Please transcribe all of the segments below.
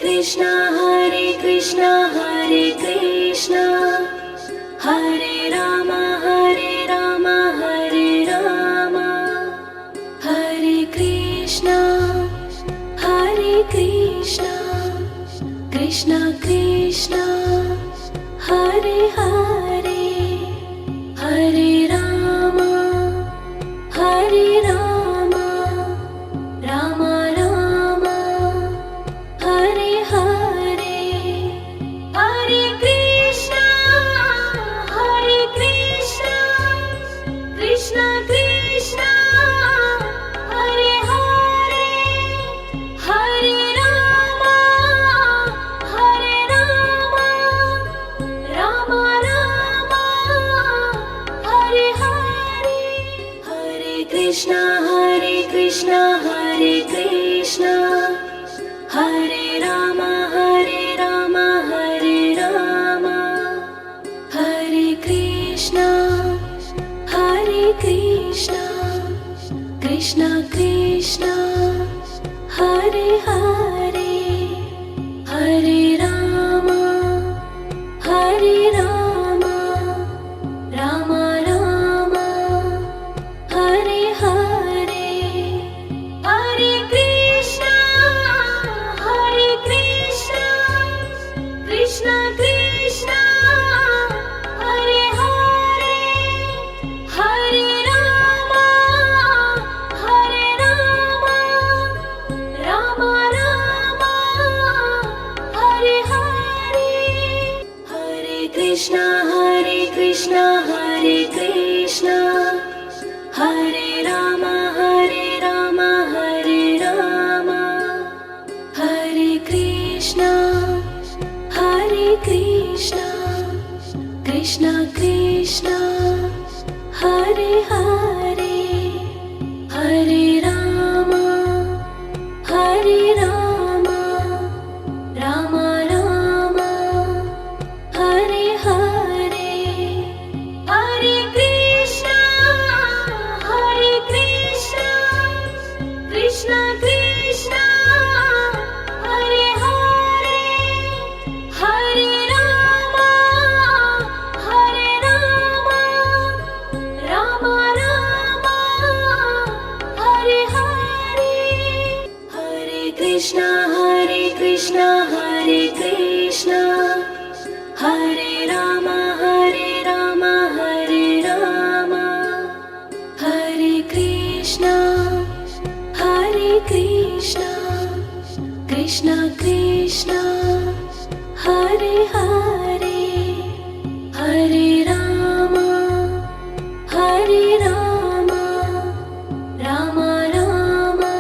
Krishna Hare Krishna Hare Rama Hare Rama Hare Krishna Krishna Krishna Hare Hare Hare Rama Rama Rama Hare Hare Hare Krishna Krishna Krishna Hare Hare Hare Rama Rama Rama Hare Hare Hare Krishna Hare Krishna Hare Rama Hare Rama Hare Krishna Krishna Krishna Hare Hare Hare Rama Rama Rama Hare Hare Hare Krishna Krishna Krishna Hare Hare Hare Rama Rama Rama Hare Hare Hare Krishna Hare Krishna Hare Rama Hare Rama Hare Krishna Krishna Krishna Hare Hare Hare Rama Rama Rama Hare Hare Hare Krishna Krishna Krishna Hare Hare Hare Rama Rama Rama Hare Hare Hare Krishna Hare Krishna Hare Rama Hare Rama Hare Krishna Krishna Krishna Hare Hare Hare Rama Rama Rama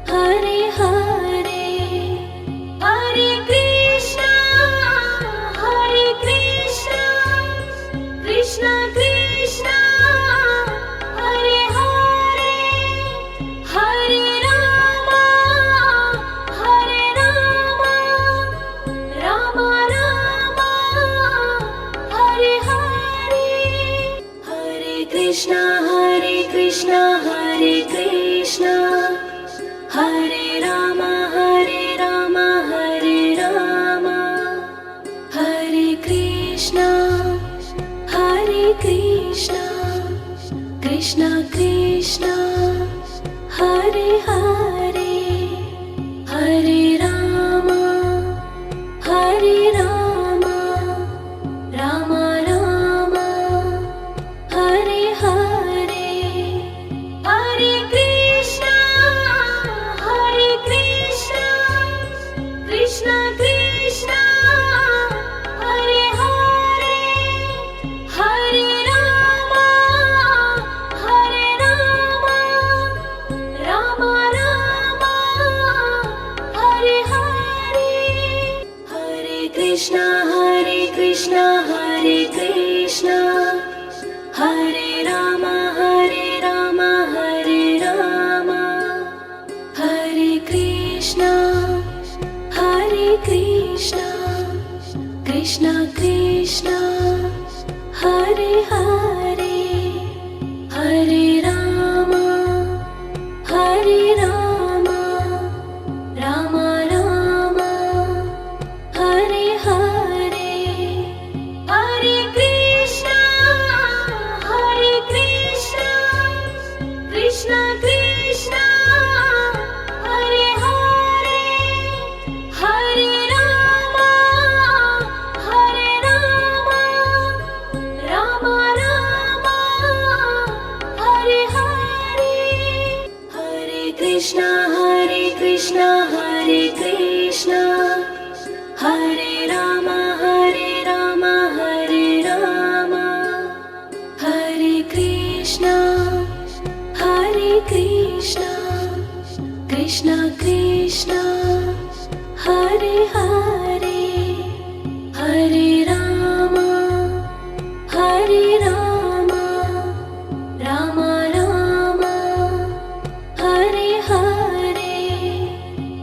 Hare Hare Hare Krishna Krishna Krishna Hare Hare Hare Rama Rama Rama Hare Hare Hare Krishna Hare Krishna Hare Rama Hare Rama Hare Krishna Krishna Krishna Hare Hare Hare Rama Rama Rama Hare Hare Hare Krishna Krishna Krishna Hare Hare Hare Rama Rama Rama Hare Hare Hare Krishna Hare Krishna Hare Rama Hare Rama Hare Krishna Krishna Krishna Hare Hare Hare Rama Rama Rama Hare Krishna, Hare Rama, Hare Rama, Hare Rama, Hare Krishna, Hare Krishna, Krishna Krishna, Hare Hare, Hare Rama, Hare Rama, Rama Rama, Hare Hare,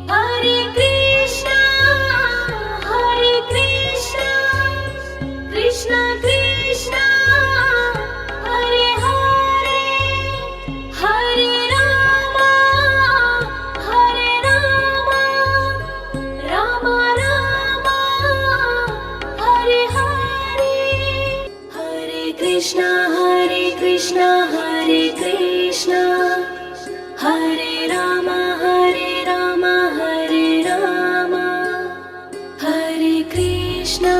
Hare Krishna, Hare Krishna, Krishna Krishna, Hare Hare, Hare Rama, Hare Rama, Rama Rama, Hare Hare, Hare Krishna, Hare Krishna, Hare Krishna, Hare Rama, Hare Rama, Hare Rama, Hare Krishna,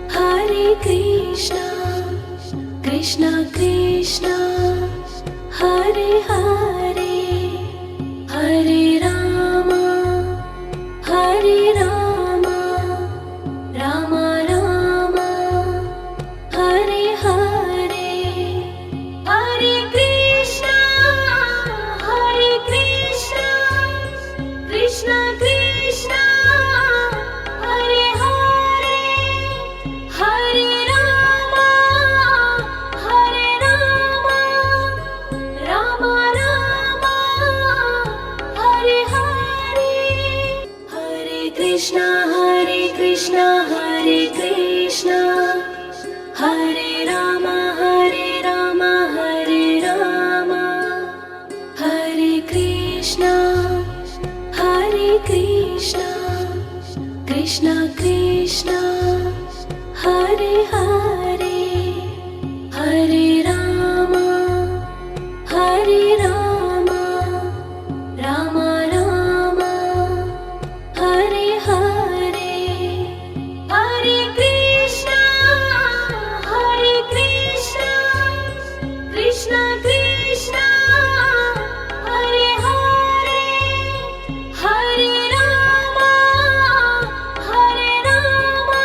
Hare Krishna, Krishna Krishna, Hare Hare, Hare Rama, Hare Rama, Rama Rama, Hare Hare, Hare Krishna, Hare Krishna, Krishna Krishna, Hare Hare, Hare Rama, Hare Rama, Rama Rama, Hare Hare, Hare Krishna, Hare Krishna, Hare Krishna, Hare Rama, Hare Rama, Hare Rama, Hare Krishna, Hare Krishna, Krishna Krishna, Hare Hare, Hare Rama, Hare Rama, Rama Rama, Hare Hare, Hare Krishna, Hare Krishna, Krishna Krishna, Hare Hare, Hare Rama, Hare Rama,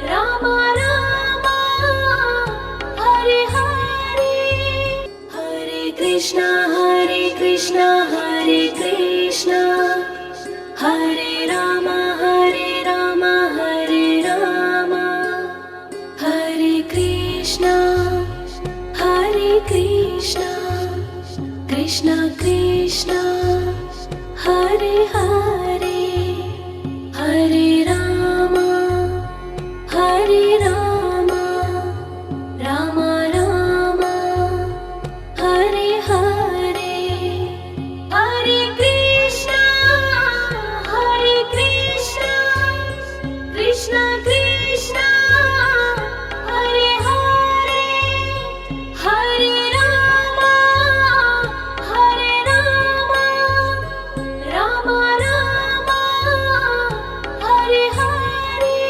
Rama Rama, Hare Hare, Hare Krishna, Hare Krishna, Hare Krishna, Hare Rama, Hare Rama, Hare Rama, Hare Krishna, Hare Krishna, Krishna Krishna, Hare Hare, Hare Rama, Hare Rama, Rama Rama, Hare Hare, Hare Krishna, Hare Krishna, Krishna Krishna, Hare Hare, Hare Rama, Hare Rama, Rama Rama, Hare Hare,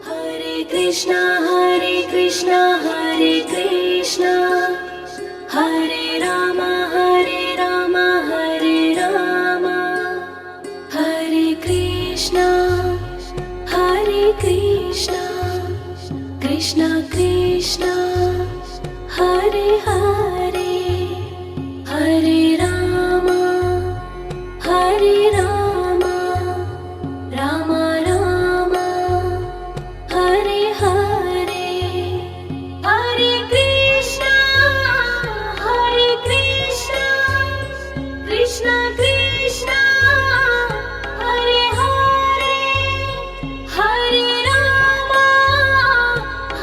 Hare Krishna, Hare Krishna, Hare Krishna, Hare Rama, Hare Rama, Hare Rama, Hare Krishna, Hare Krishna, Krishna Krishna, Hare Hare, Hare Rama, Hare Rama, Rama Rama, Hare Hare, Hare Krishna, Hare Krishna, Krishna Krishna, Hare Hare, Hare Rama,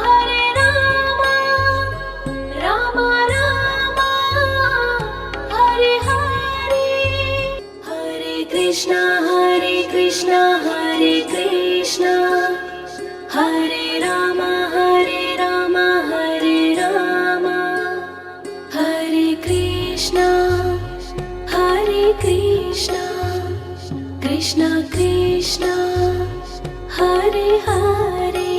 Hare Rama, Rama Rama, Hare Hare, Hare Krishna, Hare Krishna, Hare Krishna, Hare Rama, Hare Rama, Hare Rama, Hare Krishna, Hare Krishna, Krishna Krishna, Hare Hare,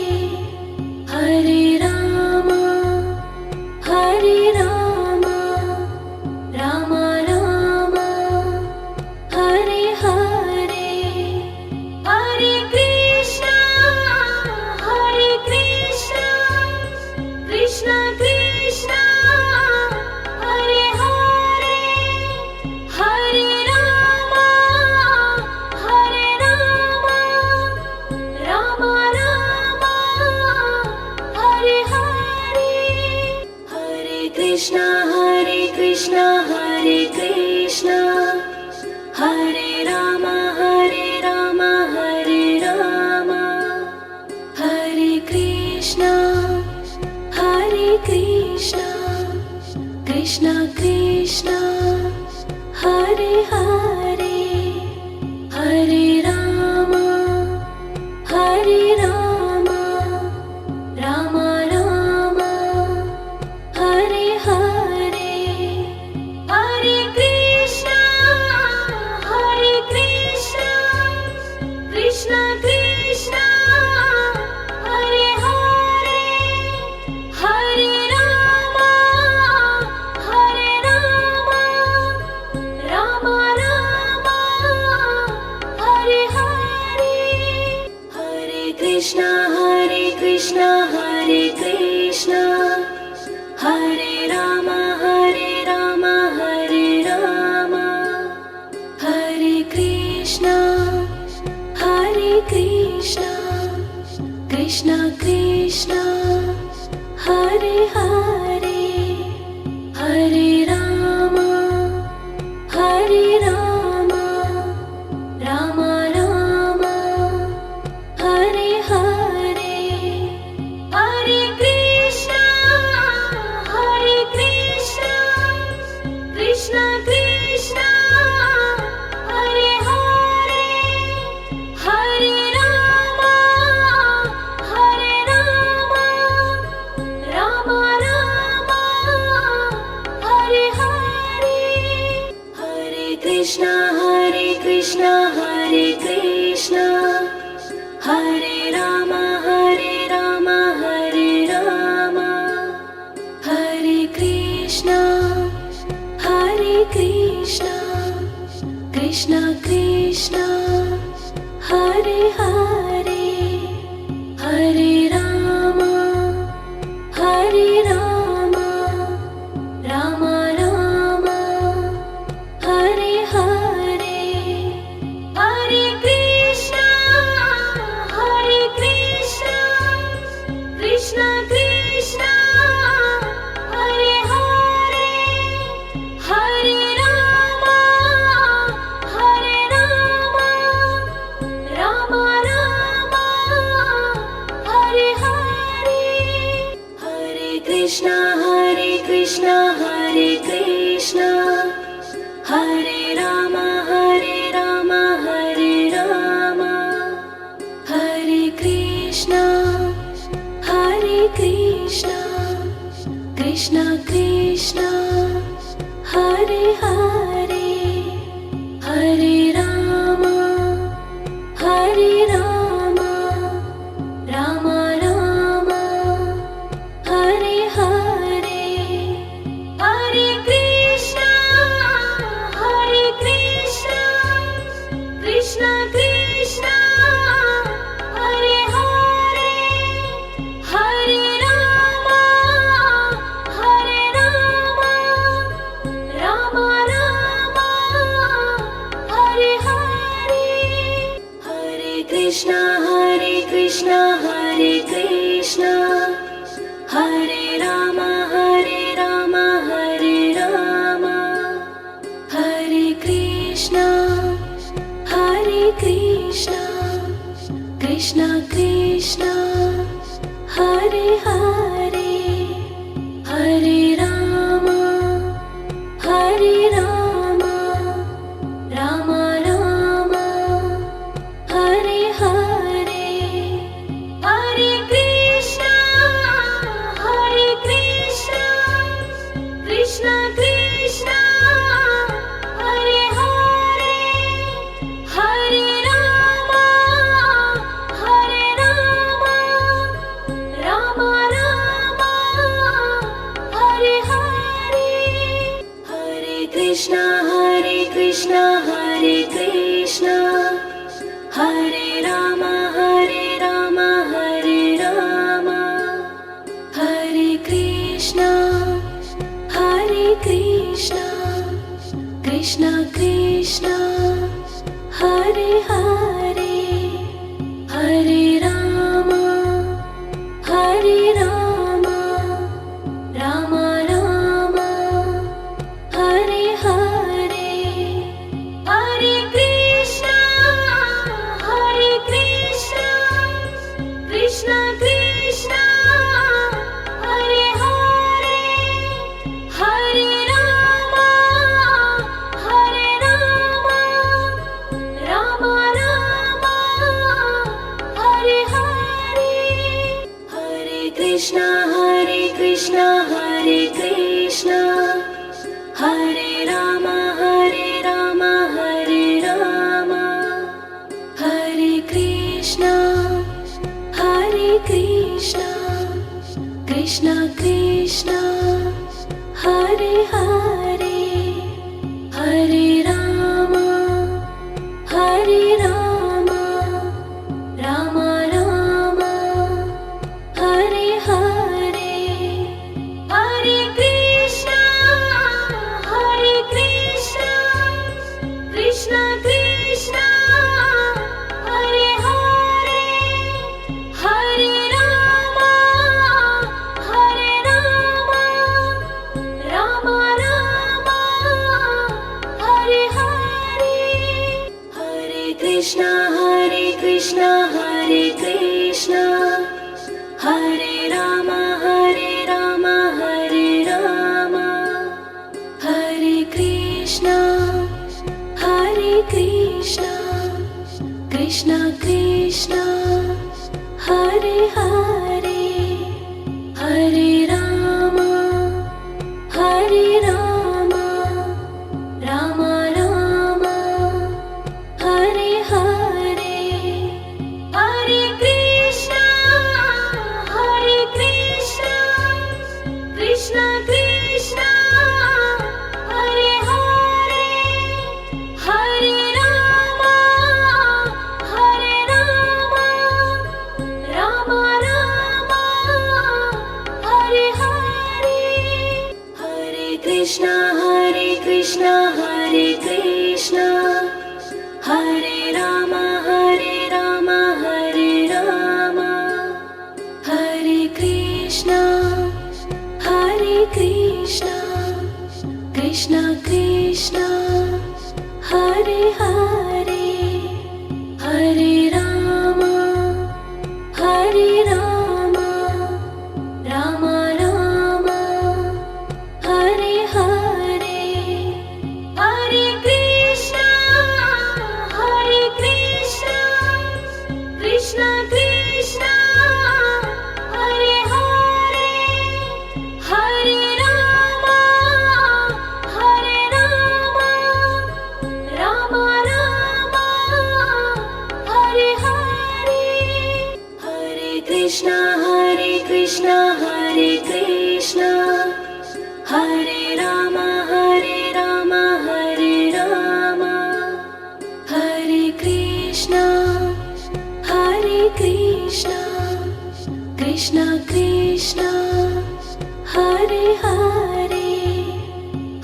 Hare Rama, Hare Rama, Rama Rama, Hare Hare. Krishna Krishna Hare Hare Hare Rama Hare Rama Rama Rama Hare Hare Hare Krishna Krishna Krishna Hare Hare Hare Rama Rama Rama Hare Hare Hare Krishna Hare Krishna Hare Rama Hare Rama Hare Krishna Krishna Krishna Hare Hare Hare Rama Rama Rama Hare Hare Hare Krishna Krishna Krishna Hare Hare Hare Rama Rama Rama Hare Hare Hare Krishna Hare Krishna Hare Rama Hare Rama Hare Krishna Krishna Krishna Hare Hare Hare Rama Rama Rama Hare Hare Hare Krishna Krishna Krishna Hare Hare Hare Rama Rama Rama Hare Hare Hare Krishna Hare Krishna Hare Rama Hare Rama Hare Krishna Krishna Krishna Hare Hare Hare Rama Rama Rama Hare Hare Hare Krishna Krishna Krishna Hare Hare Hare Rama Rama Rama Hare Hare Hare Krishna Hare Krishna Hare Rama Hare Rama Hare Krishna Krishna Krishna Hare Hare Hare Rama Rama Rama Hare Hare Hare Krishna Krishna Krishna Hare Hare Hare Rama Rama Rama Hare Hare Hare Krishna Hare Krishna Hare Rama Hare Rama Hare Krishna Krishna Krishna Hare Hare Hare Rama Rama Rama Hare Hare Hare Krishna Krishna Krishna Hare Hare Hare Krishna Hare Krishna Hare Rama Hare Rama Hare Krishna Krishna Krishna Hare Hare Hare Rama Rama Rama Hare Hare Hare Krishna Krishna Krishna Hare Hare Hare Rama Rama Rama Hare Hare Hare Krishna Hare Krishna Hare Rama Hare Krishna Krishna Krishna Hare Hare Hare Rama Rama Rama Hare Hare Hare Krishna Krishna Krishna Hare Hare Hare Rama Rama Rama Hare Hare Hare Krishna Hare Krishna Hare Rama Hare Krishna Krishna Krishna Hare Hare Hare Rama Rama Rama Hare Hare Hare Krishna Krishna Krishna Hare Hare Hare Rama Rama Rama Hare Hare Hare Krishna Hare Krishna Hare Rama Hare Krishna Krishna Krishna Hare Hare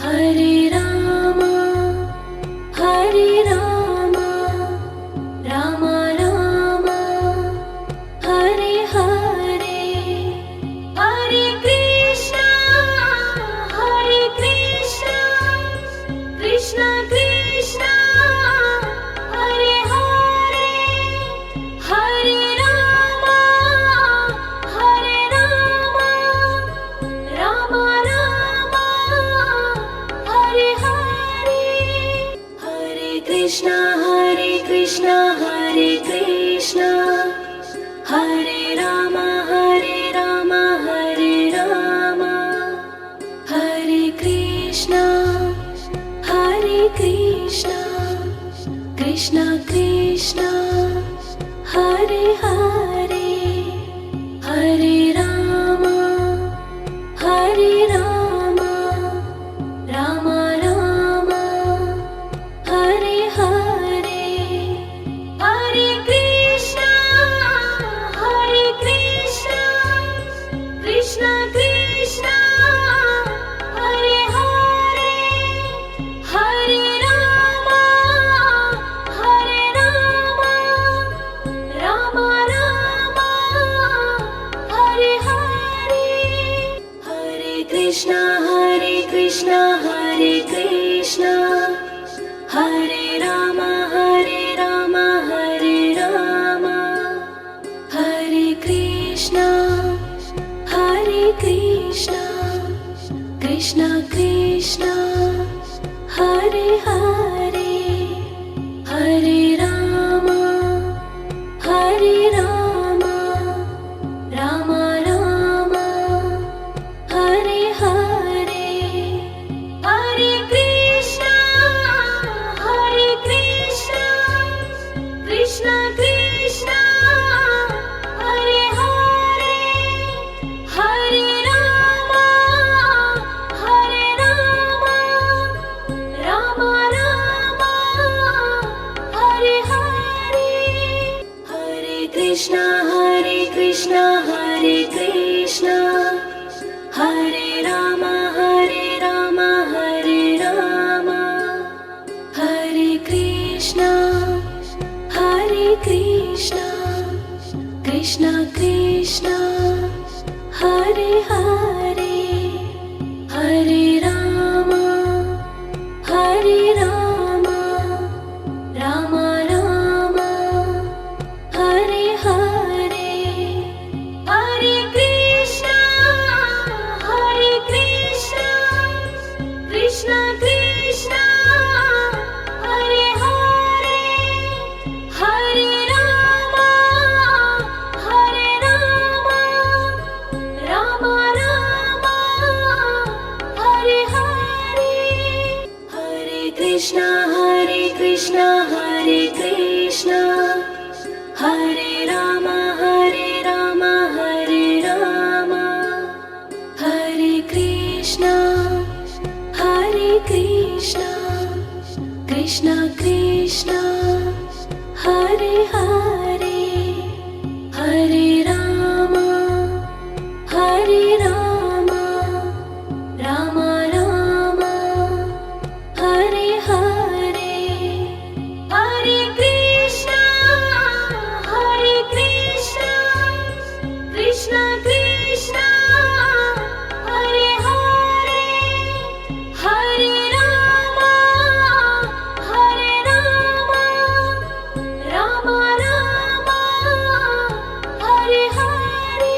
Hare Rama Rama Rama Hare Hare Hare Krishna Krishna Krishna Hare Hare Hare Rama Rama Rama Hare Hare Hare Krishna Hare Krishna Hare Rama Hare Krishna Krishna Krishna Hare Hare Hare Rama Rama Rama Hare Hare Hare Krishna Krishna Krishna Hare Hare Hare Rama Rama Rama Hare Krishna Hare Krishna Hare Rama Hare Rama Hare Krishna Krishna Krishna Hare Hare Hare Rama Rama Rama Hare Hare Hare Krishna Krishna Krishna Hare Hare Hare Rama Rama Rama Hare Hare Hare Krishna Hare Krishna Hare Rama Hare Rama Hare Krishna Krishna Krishna Hare Hare Hare Rama Rama Rama Hare Hare Hare Krishna Krishna Krishna Hare Hare Hare Rama Rama Rama Hare Hare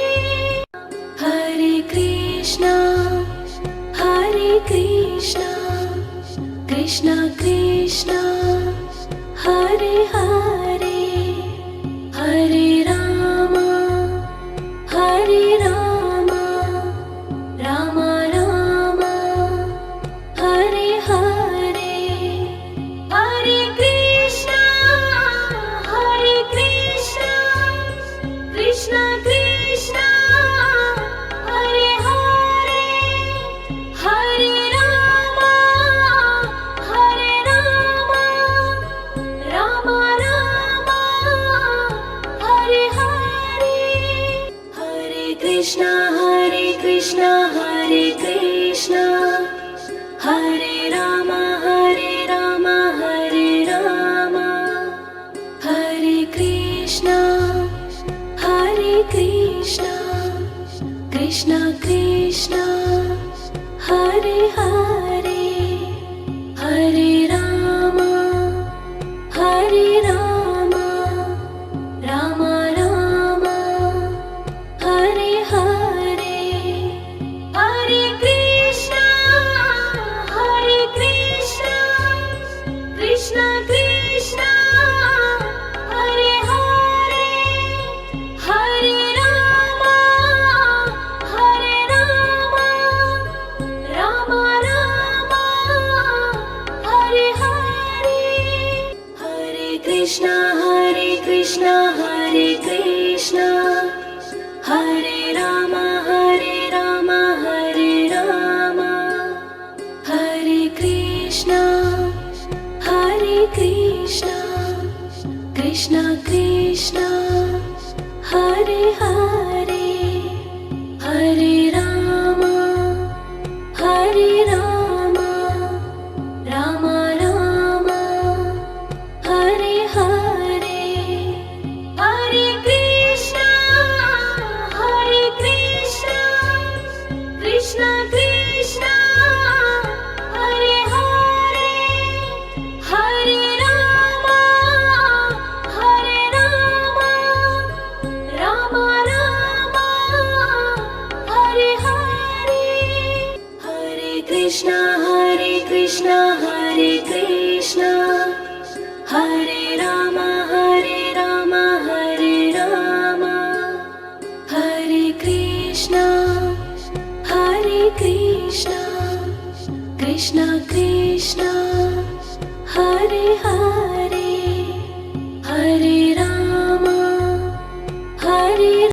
Hare Krishna Krishna Krishna Hare Hare Hare Rama Rama Rama Hare Hare Hare Krishna Krishna Krishna Hare Hare Hare Rama Rama Rama Hare Hare Hare Krishna Hare Rama Hare Rama Hare Krishna Krishna Krishna Hare Hare Hare Rama Rama Rama Hare Hare Hare Krishna Krishna Krishna Hare Hare Hare Rama Rama Rama Hare Hare Hare Krishna Hare Rama Hare Rama Hare Krishna Krishna Krishna Hare Hare Hare Rama Rama Rama Hare Hare Hare Krishna Krishna Krishna Hare Hare Hare Rama Rama Rama Hare Hare Hare Krishna Hare Krishna Hare Rama Hare Rama Hare Krishna Krishna Krishna Hare Hare Hare